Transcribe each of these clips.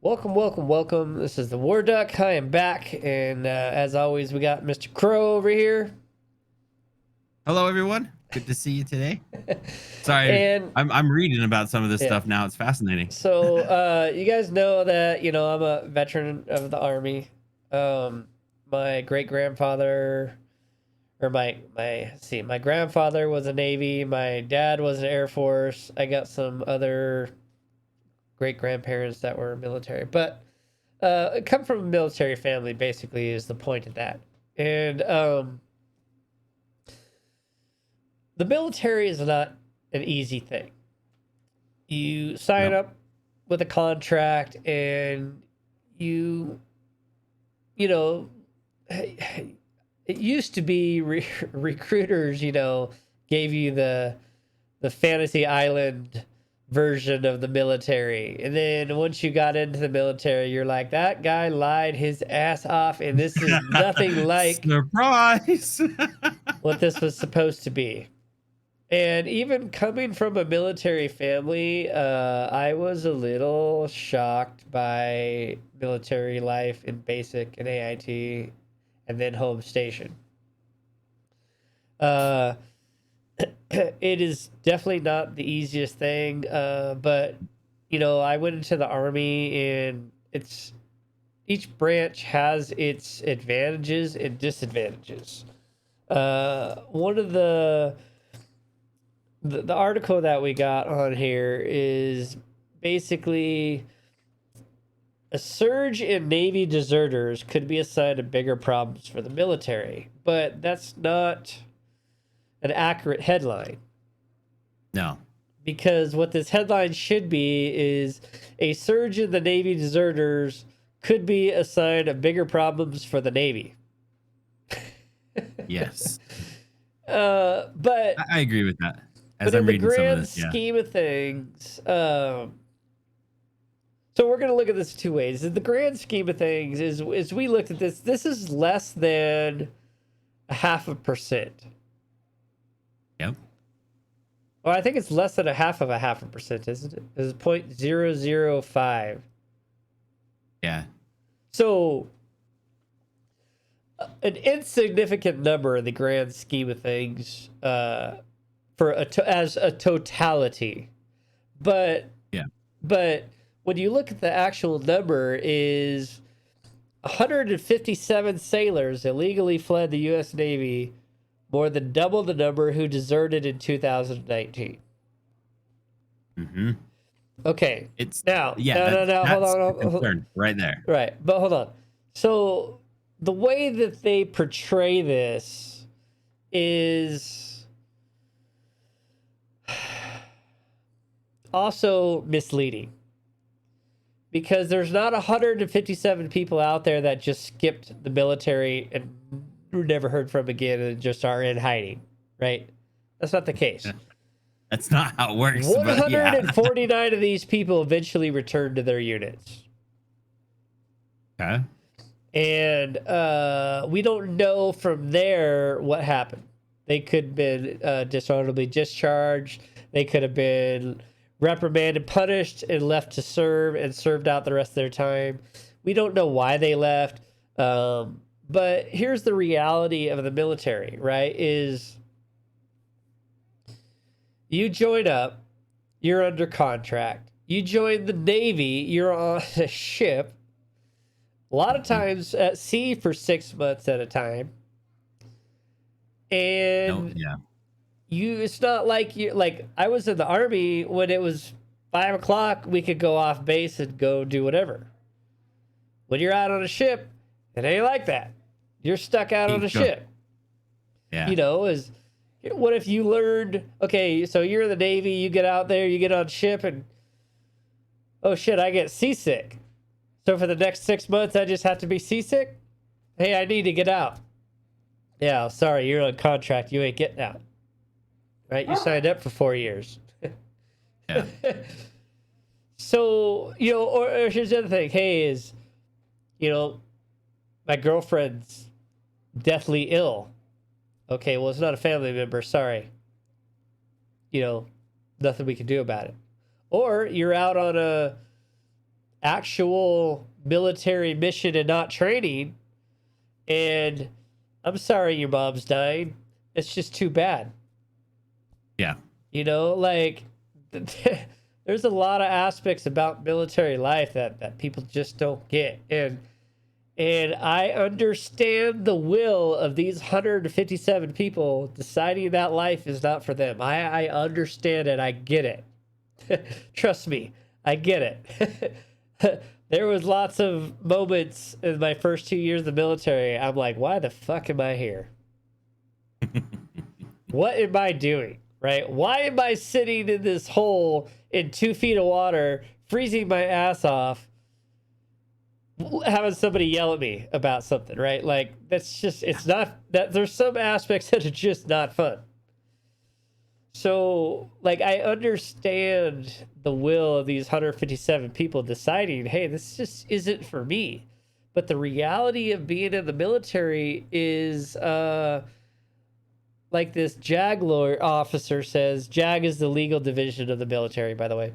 Welcome, welcome, welcome. This is the War Duck. I am back, and as always, we got Mr. Crow over here. Hello, everyone. Good to see you today. Sorry, And I'm reading about some of this yeah, stuff now. It's fascinating. so you guys know that I'm a veteran of the Army. My great grandfather, or my grandfather was a Navy. My dad was an Air Force. I got some other great grandparents that were military, but I come from a military family. Basically, is the point of that, and the military is not an easy thing. You sign No. up with a contract and you know, it used to be recruiters, gave you the fantasy island version of the military. And then once you got into the military, you're like, that guy lied his ass off and this is nothing like Surprise! what this was supposed to be. And even coming from a military family, I was a little shocked by military life in basic and AIT and then home station. Uh, it is definitely not the easiest thing, but I went into the Army and each branch has its advantages and disadvantages. One of the article that we got on here is basically a surge in Navy deserters could be a sign of bigger problems for the military, but that's not an accurate headline, No. because what this headline should be is a surge in the Navy deserters could be a sign of bigger problems for the Navy. Yes. But I agree with that. As but in I'm the reading some of grand this, yeah. scheme of things, so we're going to look at this two ways. In the grand scheme of things, as we looked at this is less than 0.5%. Yep. Well, I think it's less than 0.5%, isn't it? It's 0.005. Yeah. So an insignificant number in the grand scheme of things, as a totality, but Yeah. but when you look at the actual number, is 157 sailors illegally fled the U.S. Navy, more than double the number who deserted in 2019. Mm-hmm. Okay, It's now, yeah. no, hold That's on, a hold on. concern right there. Right, but hold on. So the way that they portray this is also misleading, because there's not 157 people out there that just skipped the military and were never heard from again and just are in hiding, right? That's not the case. That's not how it works. But yeah. 149 of these people eventually returned to their units. Okay. And we don't know from there what happened. They could have been dishonorably discharged. They could have been reprimanded, punished, and left to serve and served out the rest of their time. We don't know why they left. But here's the reality of the military, right? Is you join up, you're under contract. You join the Navy, you're on a ship, a lot of times at sea for 6 months at a time. And Yeah. it's not like I was in the Army when it was 5 o'clock, we could go off base and go do whatever. When you're out on a ship, it ain't like that. You're stuck out on a ship. Yeah. What if you learned, okay, so you're in the Navy, you get out there, you get on ship, and oh shit, I get seasick. So for the next 6 months, I just have to be seasick? Hey, I need to get out. Yeah, sorry, you're on contract. You ain't getting out. Right? You signed up for 4 years. Yeah. So, or here's the other thing. Hey, my girlfriend's deathly ill. Okay, well, it's not a family member. Sorry. Nothing we can do about it. Or you're out on a actual military mission and not training. And I'm sorry your mom's dying. It's just too bad. Yeah. You know, like there's a lot of aspects about military life that people just don't get. And I understand the will of these 157 people deciding that life is not for them. I understand it. I get it. Trust me, I get it. There was lots of moments in my first 2 years of the military. I'm like, why the fuck am I here? What am I doing? Right? Why am I sitting in this hole in 2 feet of water, freezing my ass off, having somebody yell at me about something, right? Like, that's just, it's not that there's some aspects that are just not fun. So, like, I understand the will of these 157 people deciding, hey, this just isn't for me. But the reality of being in the military is, like this JAG lawyer officer says, JAG is the legal division of the military, by the way.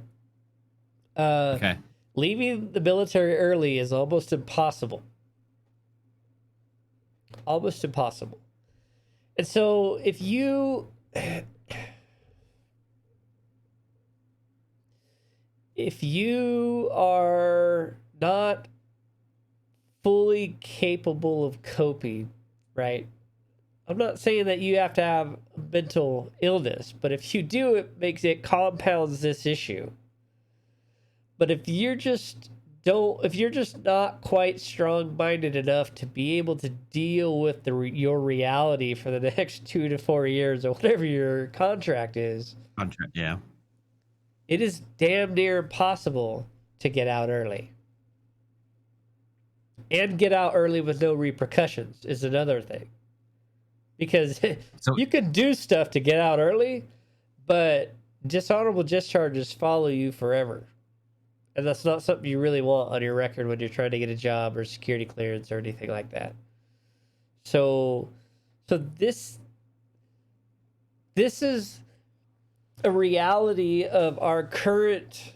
Okay. Leaving the military early is almost impossible. Almost impossible. And so if you are not fully capable of coping, right? I'm not saying that you have to have mental illness, but if you do, it compounds this issue. But if you're just not quite strong-minded enough to be able to deal with your reality for the next 2 to 4 years or whatever your contract is, yeah, it is damn near impossible to get out early. And get out early with no repercussions is another thing. Because you can do stuff to get out early, but dishonorable discharges follow you forever. And that's not something you really want on your record when you're trying to get a job or security clearance or anything like that. So this is a reality of our current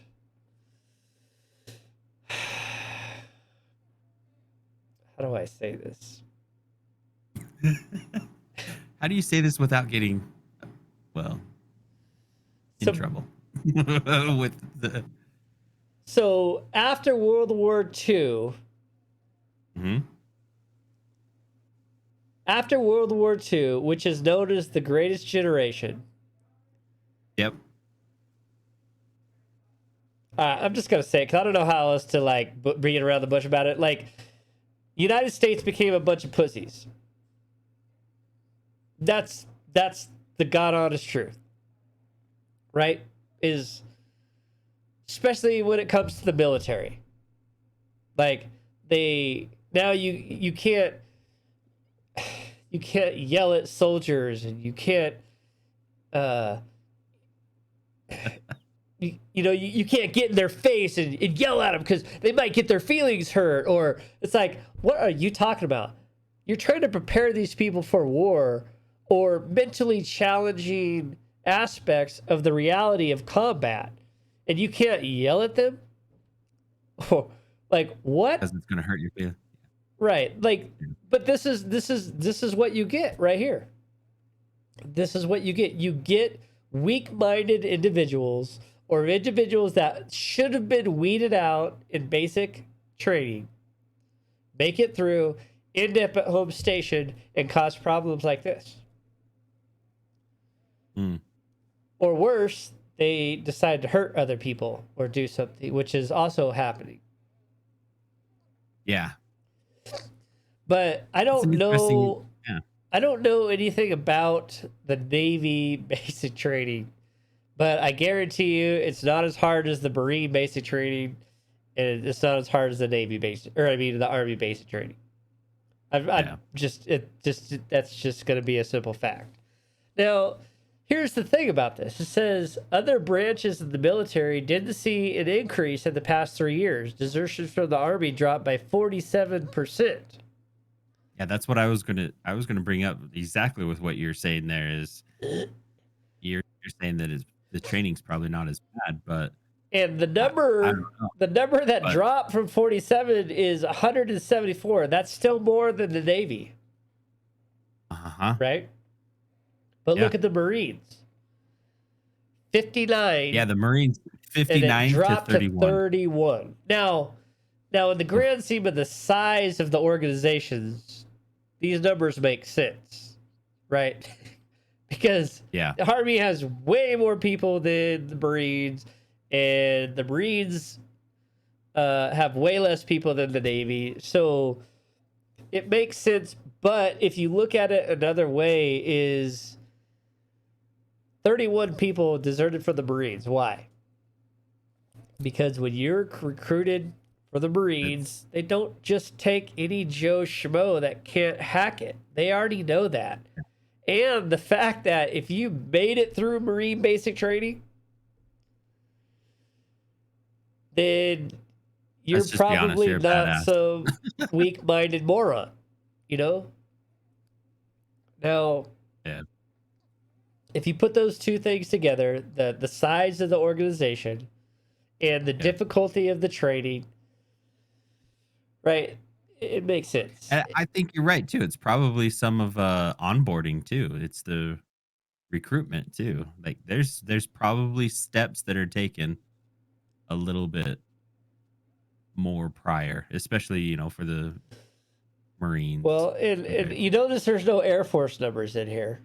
how do I say this? How do you say this without getting, well, in trouble with the... So after World War II, after World War II, which is known as the Greatest Generation. Yep. I'm just gonna say it because I don't know how else to like bring it around the bush about it. Like, United States became a bunch of pussies. That's the god honest truth, right? Is especially when it comes to the military. Like, you can't yell at soldiers, and you can't you can't get in their face and yell at them because they might get their feelings hurt. Or it's like, what are you talking about? You're trying to prepare these people for war or mentally challenging aspects of the reality of combat, and you can't yell at them? Like, what? Because it's gonna hurt your feelings. Right. Like, but this is what you get right here. This is what you get. You get weak-minded individuals or individuals that should have been weeded out in basic training, make it through, end up at home station, and cause problems like this. Or worse, they decide to hurt other people or do something, which is also happening. Yeah. But I don't know. Yeah. I don't know anything about the Navy basic training, but I guarantee you it's not as hard as the Marine basic training, and it's not as hard as the Navy basic, the Army basic training. That's just going to be a simple fact. Now, here's the thing about this. It says other branches of the military didn't see an increase in the past 3 years. Desertions from the Army dropped by 47%. Yeah, that's what I was gonna bring up exactly with what you're saying there. Is you're saying that the training's probably not as bad, but And I don't know, the number that but dropped from 47 is 174. That's still more than the Navy, uh-huh. right? But Yeah. look at the Marines. 59, Yeah, the Marines and it 59 to dropped to 31. 31. Now, in the grand scheme of the size of the organizations, these numbers make sense, right? Because Yeah. the Army has way more people than the Marines, and the Marines have way less people than the Navy. So it makes sense. But if you look at it another way, is 31 people deserted from the Marines. Why? Because when you're recruited for the Marines, they don't just take any Joe Schmo that can't hack it. They already know that. And the fact that if you made it through Marine basic training, then you're Let's just be honest, probably you're a not badass. some weak-minded moron, you know? Now, Yeah. if you put those two things together, the size of the organization and the Yeah. difficulty of the training, right, it makes sense. And I think you're right too. It's probably some of onboarding too. It's the recruitment too. Like there's probably steps that are taken a little bit more prior, especially, for the Marines. Well, and compared. you notice there's no Air Force numbers in here.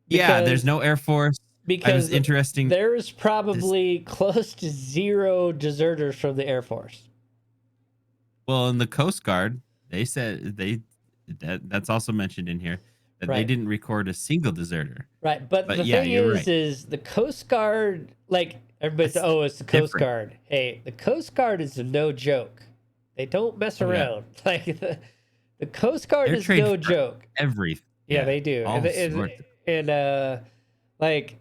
Yeah, there's Because no Air Force. I was because interesting. there's probably close to zero deserters from the Air Force. Well, in the Coast Guard, they said that's also mentioned in here that they Right. didn't record a single deserter. Right, but But the yeah, thing you're right. is the Coast Guard, like everybody's, That's it's the Coast different. Guard. Hey, the Coast Guard is no joke. They don't mess Oh, yeah. around. Like the Coast Guard They're is trained no for joke. everything. Yeah, they do. All And sorts. like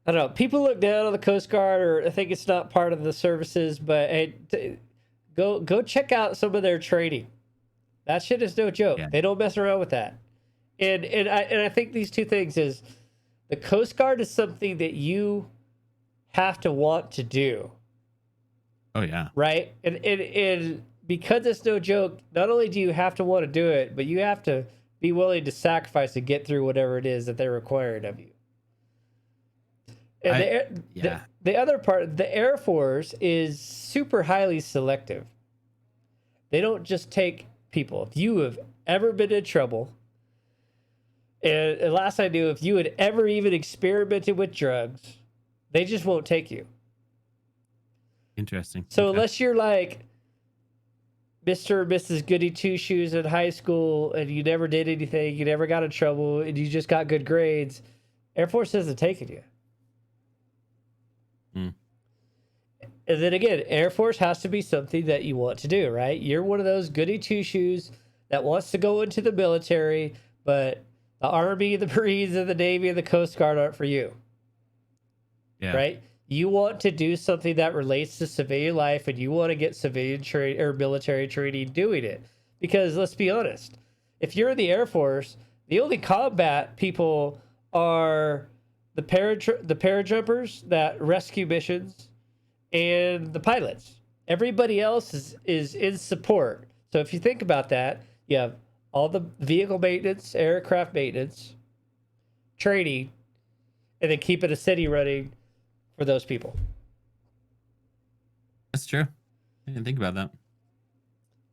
I don't know, people look down on the Coast Guard or think it's not part of the services, but hey, go check out some of their training. That shit is no joke. Yeah. They don't mess around with that. And I think these two things is the Coast Guard is something that you have to want to do, Oh yeah. right? And because it's no joke, not only do you have to want to do it, but you have to be willing to sacrifice to get through whatever it is that they're requiring of you. And the other part, the Air Force is super highly selective. They don't just take people. If you have ever been in trouble, and last I knew, if you had ever even experimented with drugs, they just won't take you. Interesting. So Okay. unless you're like Mr. or Mrs. Goody Two Shoes in high school and you never did anything, you never got in trouble, and you just got good grades, Air Force isn't taking you. Mm. And then again, Air Force has to be something that you want to do, right? You're one of those goody two shoes that wants to go into the military, but the Army, the Marines, and the Navy, and the Coast Guard aren't for you, Yeah. right? You want to do something that relates to civilian life, and you want to get civilian training or military training doing it. Because let's be honest, if you're in the Air Force, the only combat people are the parajumpers that rescue missions and the pilots. Everybody else is in support. So if you think about that, you have all the vehicle maintenance, aircraft maintenance, training, and then keeping a city running for those people. That's true. I didn't think about that.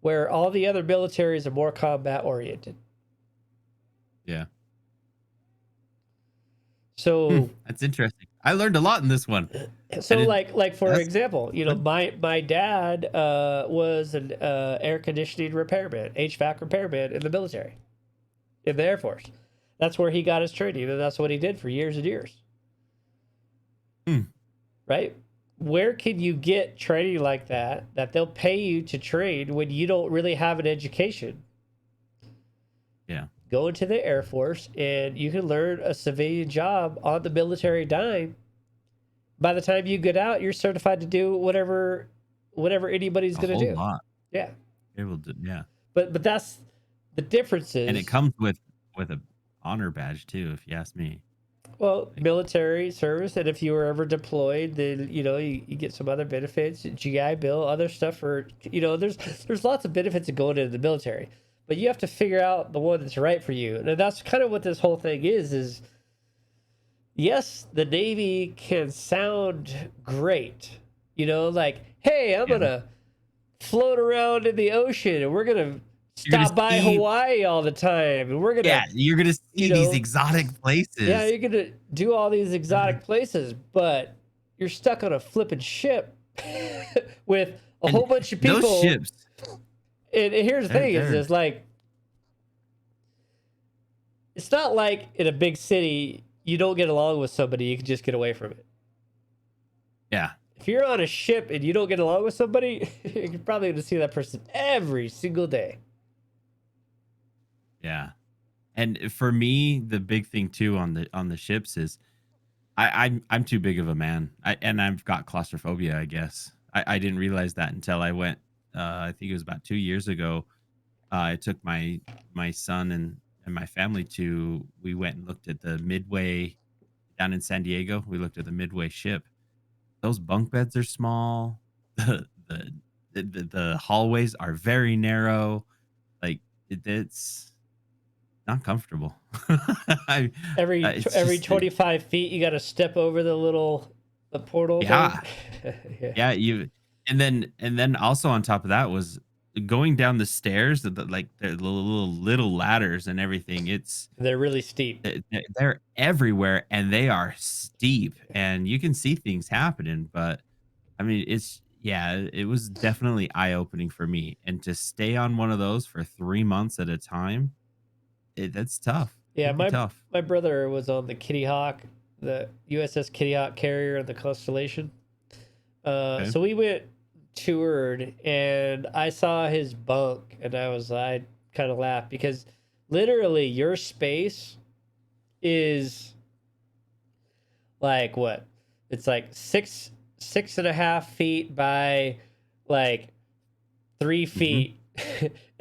Where all the other militaries are more combat oriented. Yeah. So That's interesting. I learned a lot in this one. So And like for that's- example, my dad was an air conditioning repairman, HVAC repairman in the military, in the Air Force. That's where he got his training, and that's what he did for years and years. Right? Where can you get training like that they'll pay you to train when you don't really have an education? Yeah. Go into the Air Force and you can learn a civilian job on the military dime. By the time you get out, you're certified to do whatever anybody's A going whole to do. lot. Yeah. Able to, yeah. But that's the difference is, And it comes with a honor badge too, if you ask me. Well, military service, and if you were ever deployed, then you get some other benefits, GI Bill, other stuff for there's lots of benefits of going into the military, but you have to figure out the one that's right for you, and that's kind of what this whole thing is. Yes, the Navy can sound great, like, hey, I'm Yeah. gonna float around in the ocean, and we're gonna You're gonna stop by see Hawaii all the time, and we're gonna Yeah, you're gonna see you these know exotic yeah, places. you're gonna do all these exotic places, but you're stuck on a flipping ship with a And whole bunch of those people. ships, And here's the they're thing: is they're this like it's not like in a big city you don't get along with somebody, you can just get away from it. yeah. If you're on a ship and you don't get along with somebody, you're probably gonna see that person every single day. Yeah. And for me, the big thing too on the ships is I'm too big of a man. And I've got claustrophobia, I guess. I didn't realize that until I went I think it was about 2 years ago. I took my son and my family to we went and looked at the Midway down in San Diego. We looked at the Midway ship. Those bunk beds are small. The the hallways are very narrow. Like it's not comfortable. I, it's Every just 25 feet, you got to step over the portal thing. yeah, Yeah. yeah. And then also on top of that was going down the stairs, like the little ladders and everything. They're really steep. They're everywhere and they are steep, and you can see things happening. But I mean, it was definitely eye opening for me, and to stay on one of those for 3 months at a time, that's tough. Yeah, It'd be tough. my brother was on the Kitty Hawk, the USS Kitty Hawk carrier in the Constellation. Okay. So we went toured, and I saw his bunk, and I kind of laughed because literally your space is like what? It's like six and a half feet by like 3 feet.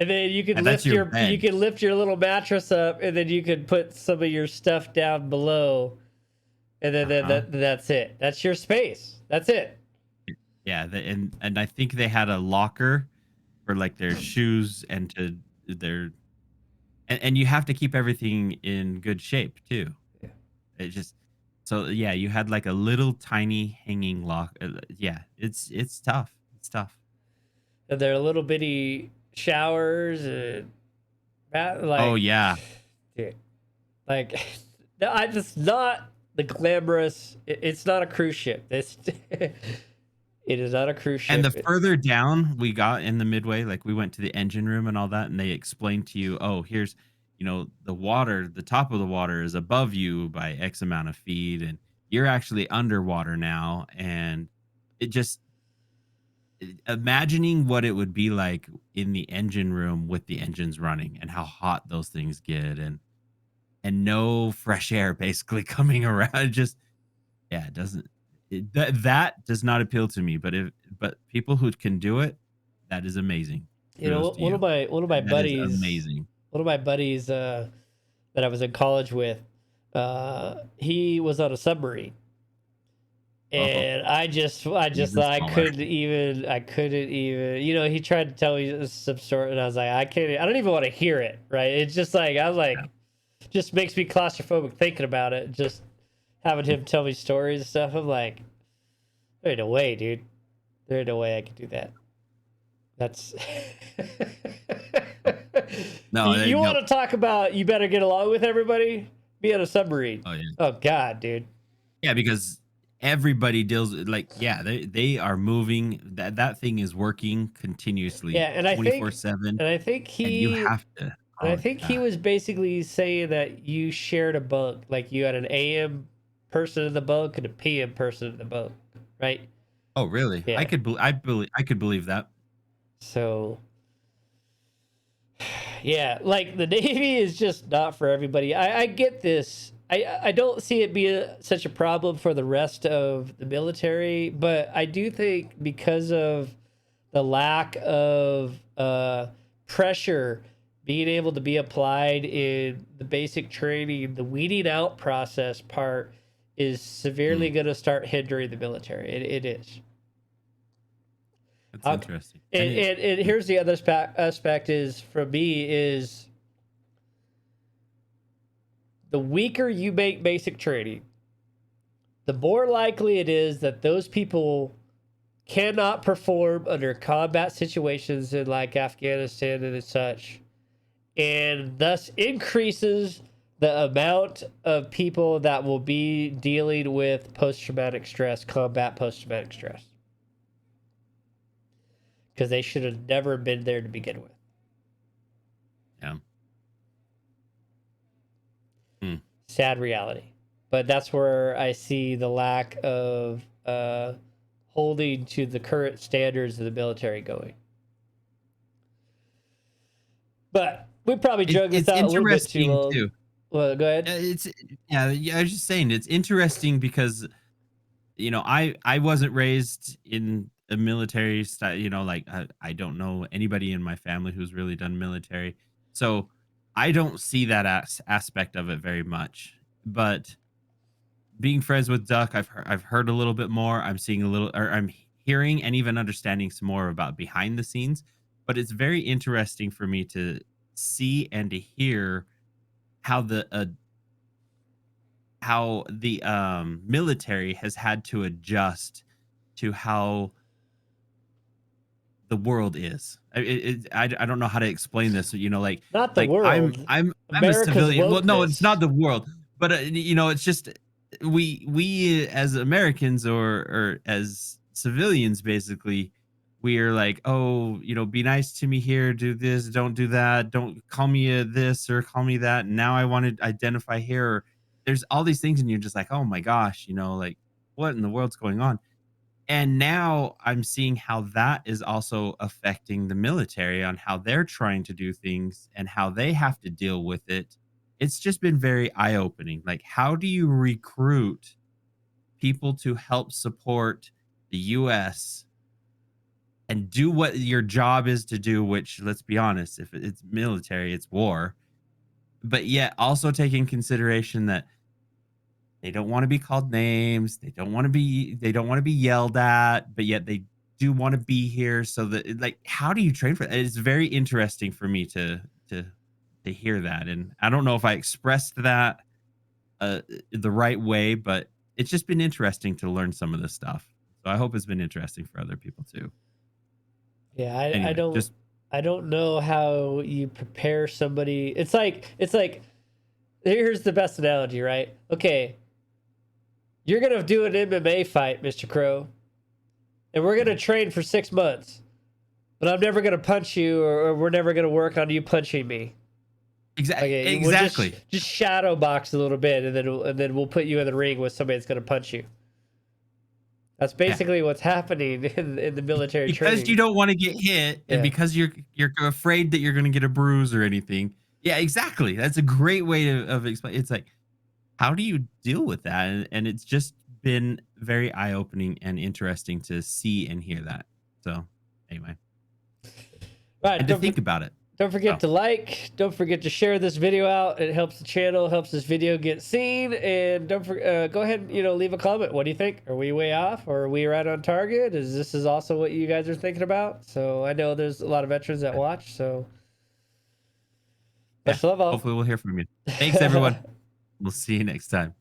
And then you can And that's lift your bed. you can lift your little mattress up, and then you can put some of your stuff down below, and then Uh-huh. that's it. That's your space. That's it. Yeah, and I think they had a locker for like their shoes and to their and you have to keep everything in good shape too. Yeah. It just so yeah, you had like a little tiny hanging lock. Yeah, it's tough. It's tough. And they're little bitty showers and Oh like, yeah, dude, like no, I just not the glamorous. It's not a cruise ship. It's it is not a cruise ship. and the further down we got in the Midway, like we went to the engine room and all that, and they explained to you, oh, here's the water, the top of the water is above you by X amount of feet, and you're actually underwater now, and it just imagining what it would be like in the engine room with the engines running and how hot those things get and no fresh air basically coming around. It just yeah, it doesn't that does not appeal to me, but people who can do it, that is amazing. Kudos to you. one of my That is buddies amazing. that I was in college with, he was on a submarine, Oh, and I just even thought smaller. I couldn't even he tried to tell me some story, and I was like, I don't even want to hear it, right? It's just like I was like, just makes me claustrophobic thinking about it, just having him tell me stories and stuff. I'm like, there ain't no way, dude. There ain't no way I could do that. That's No, you no. want to talk about you better get along with everybody? Be on a submarine. Oh yeah. Oh God, dude. Yeah, because everybody deals like yeah, they are moving. That thing is working continuously, Yeah, and 24/7, I think and you he have to. and I Oh think he god. was basically saying that you shared a bunk, like you had an AM person in the bunk and a PM person in the bunk, right? Oh really? Yeah. I could believe that. So yeah, like the Navy is just not for everybody. I get this. I don't see it being such a problem for the rest of the military, but I do think because of the lack of pressure being able to be applied in the basic training, the weeding out process part is severely going to start hindering the military. It is. That's interesting. And here's the other aspect is from me is the weaker you make basic training, the more likely it is that those people cannot perform under combat situations in like Afghanistan and such, and thus increases the amount of people that will be dealing with post-traumatic stress, combat post-traumatic stress. Because they should have never been there to begin with. Yeah. Sad reality. But that's where I see the lack of holding to the current standards of the military going. But we probably drug this out a little bit too long. Too. Well, go ahead. I was just saying it's interesting because, you know, I wasn't raised in a military style, you know, like I don't know anybody in my family who's really done military. So I don't see that aspect of it very much. But being friends with Duck, I've heard a little bit more. I'm seeing a little, or I'm hearing and even understanding some more about behind the scenes. But it's very interesting for me to see and to hear how the military has had to adjust to how the world is. I don't know how to explain this. You know, like not the like world. I'm a civilian. Well, no, it's not the world. But you know, it's just we as Americans or as civilians, basically, we are like, oh, you know, be nice to me here, do this, don't do that, don't call me this or call me that. And now I want to identify here. Or there's all these things, and you're just like, oh my gosh, you know, like what in the world's going on? And now I'm seeing how that is also affecting the military on how they're trying to do things and how they have to deal with it. It's just been very eye-opening. Like, how do you recruit people to help support the US and do what your job is to do, which, let's be honest, if it's military, it's war, but yet also take in consideration that they don't want to be called names. They don't want to be yelled at, but yet they do want to be here. So that, like, how do you train for that? It's very interesting for me to hear that. And I don't know if I expressed that the right way, but it's just been interesting to learn some of this stuff. So I hope it's been interesting for other people too. Yeah, I don't know how you prepare somebody. It's like here's the best analogy, right? Okay, you're gonna do an MMA fight, Mr. Crow, and we're gonna train for 6 months, but I'm never gonna punch you, or we're never gonna work on you punching me. Exactly. We'll just shadow box a little bit, and then we'll put you in the ring with somebody that's gonna punch you. That's basically what's happening in the military training. Because you don't want to get hit, and because you're afraid that you're going to get a bruise or anything. Yeah, exactly. That's a great way of explaining. It's like, how do you deal with that? And it's just been very eye-opening and interesting to see and hear that. So, anyway, right, and to think about it. Don't forget to like. Don't forget to share this video out. It helps the channel, helps this video get seen. And don't go ahead and leave a comment. What do you think? Are we way off, or are we right on target? This is also what you guys are thinking about? So I know there's a lot of veterans that watch. So best of love all. Hopefully we'll hear from you. Thanks everyone. We'll see you next time.